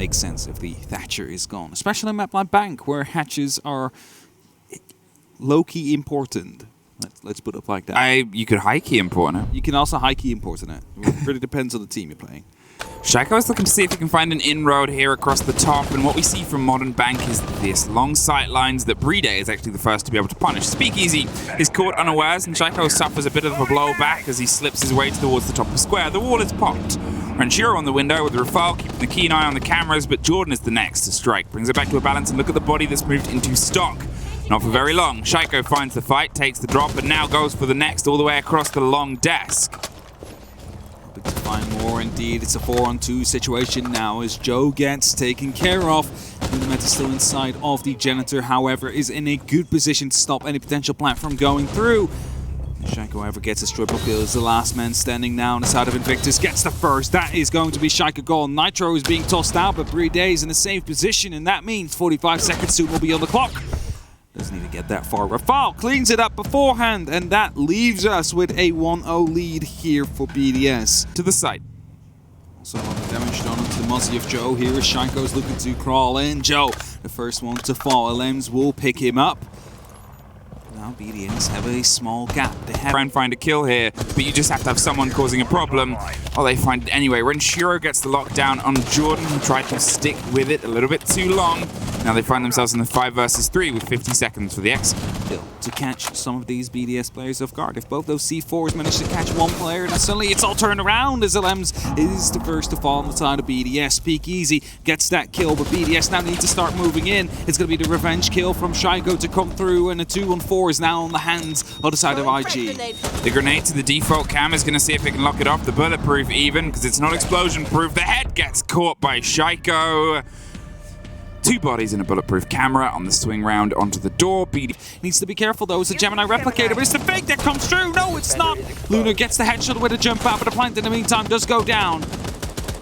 makes sense if the Thatcher is gone. Especially on a map like Bank, where hatches are low-key important. Let's put it like that. You could high-key import it. You can also high-key import it. It really depends on the team you're playing. Shaiko is looking to see if he can find an inroad here across the top, and what we see from Modern Bank is this long sight lines that Playday is actually the first to be able to punish. Speakeasy is caught unawares, and Shaiko suffers a bit of a blow back as he slips his way towards the top of the square. The wall is popped. Ranchiro on the window with Rafal keeping the keen eye on the cameras, but Jordan is the next to strike. Brings it back to a balance, and look at the body that's moved into stock. Not for very long. Shaiko finds the fight, takes the drop, and now goes for the next all the way across the long desk. To find more indeed. It's a 4-on-2 situation now as Joe gets taken care of. Lunamet is still inside of the Janitor, however, is in a good position to stop any potential plant from going through. Shaiko, however, gets his triple kill as the last man standing now on the side of Invictus. Gets the first. That is going to be Shaiko goal. Nitro is being tossed out, but Playday is in a safe position, and that means 45 seconds soon will be on the clock. Doesn't even get that far. Rafal cleans it up beforehand, and that leaves us with a 1-0 lead here for BDS. To the side. Also, a lot of damage done onto the Muzzy of Joe here as Shaiko's looking to crawl in. Joe, the first one to fall. Lems will pick him up. Now BDS have a small gap. They have try and find a kill here, but you just have to have someone causing a problem. Oh, they find it anyway. Ranchiro gets the lockdown on Jordan, who tried to stick with it a little bit too long. Now they find themselves in the 5 versus 3 with 50 seconds for the exit. To catch some of these BDS players off guard. If both those C4s manage to catch one player, then suddenly it's all turned around as Lems is the first to fall on the side of BDS. Speakeasy gets that kill, but BDS now need to start moving in. It's going to be the revenge kill from Shaiko to come through, and a 2-on-4 is now on the hands of the side of IG. The grenade to the default cam is going to see if it can lock it off. The bulletproof even, because it's not explosion proof. The head gets caught by Shaiko. 2 bodies in a bulletproof camera on the swing round onto the door. BD needs to be careful though. It's a Gemini replicator, but it's the fake that comes through. No, it's not. Luna gets the headshot with a jump out, but the plant in the meantime does go down.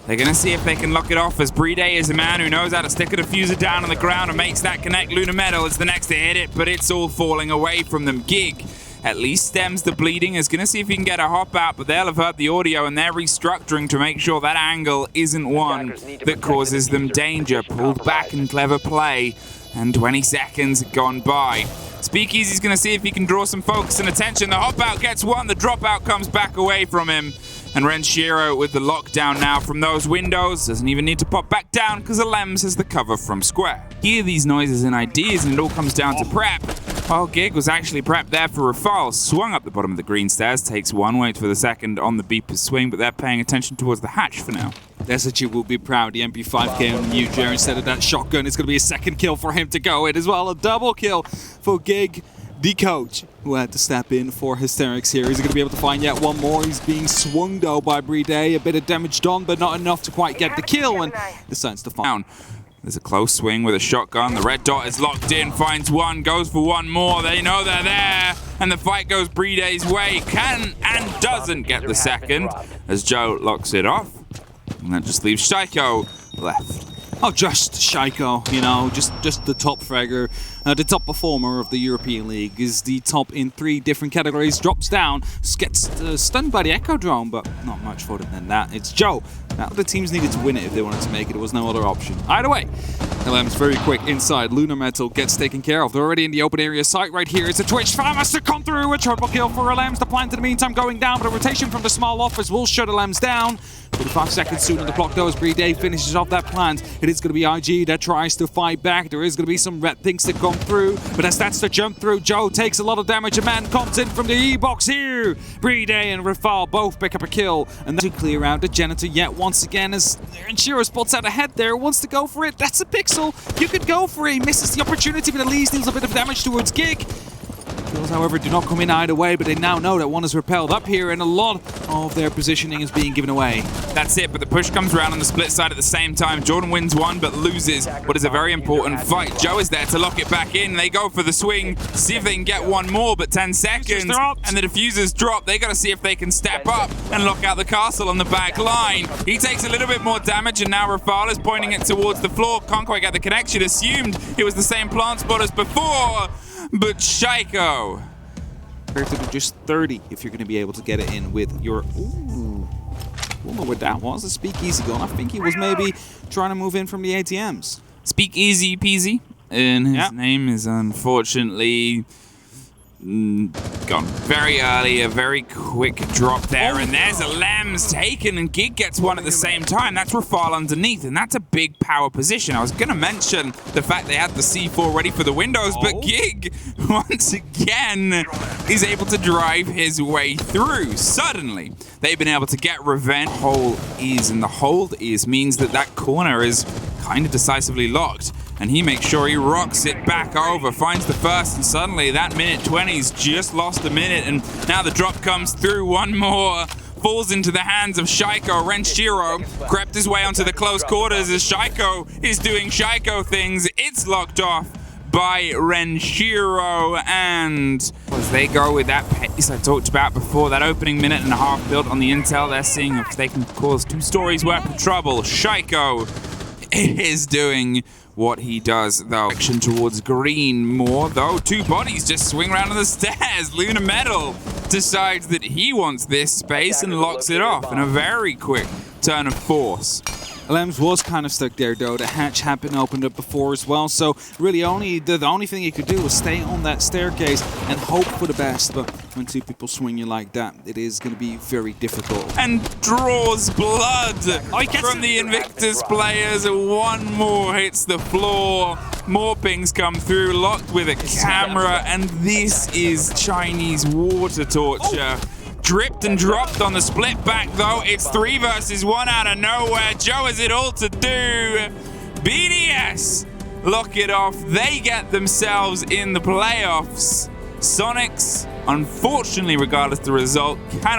They're going to see if they can lock it off, as Playday is a man who knows how to stick a diffuser down on the ground and makes that connect. Luna Metal is the next to hit it, but it's all falling away from them. Gig at least stems the bleeding. Is going to see if he can get a hop out, but they'll have heard the audio and they're restructuring to make sure that angle isn't one that causes them danger. Pulled back in clever play, and 20 seconds gone by. Speakeasy's going to see if he can draw some focus and attention. The hop out gets one, the drop out comes back away from him. And Ranchiro with the lockdown now from those windows. Doesn't even need to pop back down because Lems has the cover from square. Hear these noises and ideas, and it all comes down to prep. While Gig was actually prepped there for Rafal, swung up the bottom of the green stairs, takes one, waits for the second on the beeper's swing, but they're paying attention towards the hatch for now. Desachi will be proud. The MP5K on the new Jer instead of that shotgun. It's going to be a second kill for him to go in as well. A double kill for Gig, the coach, who had to step in for Hysterics here. He's going to be able to find yet one more. He's being swung though by Playday. A bit of damage done, but not enough to quite get the kill, and decides to fall down. There's a close swing with a shotgun. The red dot is locked in, finds one, goes for one more. They know they're there, and the fight goes Playdays way. Can and doesn't get the second as Joe locks it off. And that just leaves Shaiko left. Oh, just Shaiko, you know, just the top fragger, the top performer of the European League, is the top in 3 different categories, drops down, gets stunned by the Echo Drone, but not much further than that. It's Joe. Now, the teams needed to win it if they wanted to make it. There was no other option. Either way, LM's very quick inside. Lunar Metal gets taken care of. They're already in the open area site right here. It's a Twitch. Famas to come through. A triple kill for LM's. The plant in the meantime going down, but a rotation from the small office will shut LM's down. 45 seconds soon on the clock though as Playday finishes off that plant. It is going to be IG that tries to fight back. There is going to be some red things that come through, but as that's the jump through, Joe takes a lot of damage. A man comes in from the E-box here. Playday and Rafal both pick up a kill, and to clear out the Janitor yet once again as Ranchiro spots out ahead there, wants to go for it. That's a pixel. You could go for it. He misses the opportunity, but at least deals a bit of damage towards Gig. Kills, however, do not come in either way, but they now know that one is repelled up here, and a lot of their positioning is being given away. That's it, but the push comes around on the split side at the same time. Jordan wins one, but loses what is a very important fight. Joe is there to lock it back in. They go for the swing, see if they can get one more, but 10 seconds, and the diffusers drop. They got to see if they can step up and lock out the castle on the back line. He takes a little bit more damage, and now Rafal is pointing it towards the floor. Can't quite get the connection. Assumed it was the same plant spot as before. But Shaiko. Compared to just 30 if you're going to be able to get it in with your... Ooh. I don't know what that was. A speakeasy gun. I think he was maybe trying to move in from the ATMs. Speak easy peasy. And his name is unfortunately gone very early. A very quick drop there. And there's a Lems taken, and Gig gets one at the same time. That's Rafal underneath, and that's a big power position. I was going to mention the fact they had the C4 ready for the windows, but Gig, once again, is able to drive his way through. Suddenly, they've been able to get revenge. The hold is means that that corner is kind of decisively locked. And he makes sure he rocks it back over, finds the first, and suddenly that minute 20's just lost a minute, and now the drop comes through. One more falls into the hands of Shaiko. Renshiro crept his way onto the close quarters as Shaiko is doing Shaiko things. It's locked off by Renshiro, and as they go with that pace I talked about before, that opening minute and a half built on the intel, they're seeing if they can cause 2 stories worth of trouble. Shaiko is doing what he does, though. Action towards green more, though. 2 bodies just swing around on the stairs. Luna Metal decides that he wants this space and locks it off in a very quick turn of force. Lems was kind of stuck there, though. The hatch had been opened up before as well, so really the only thing he could do was stay on that staircase and hope for the best. But when 2 people swing you like that, it is going to be very difficult. And draws blood from the Invictus players. 1 more hits the floor. More pings come through, locked with a camera, and this is Chinese water torture. Dripped and dropped on the split back, though. It's 3 versus 1 out of nowhere. Joe has it all to do. BDS lock it off. They get themselves in the playoffs. Sonics, unfortunately, regardless of the result, cannot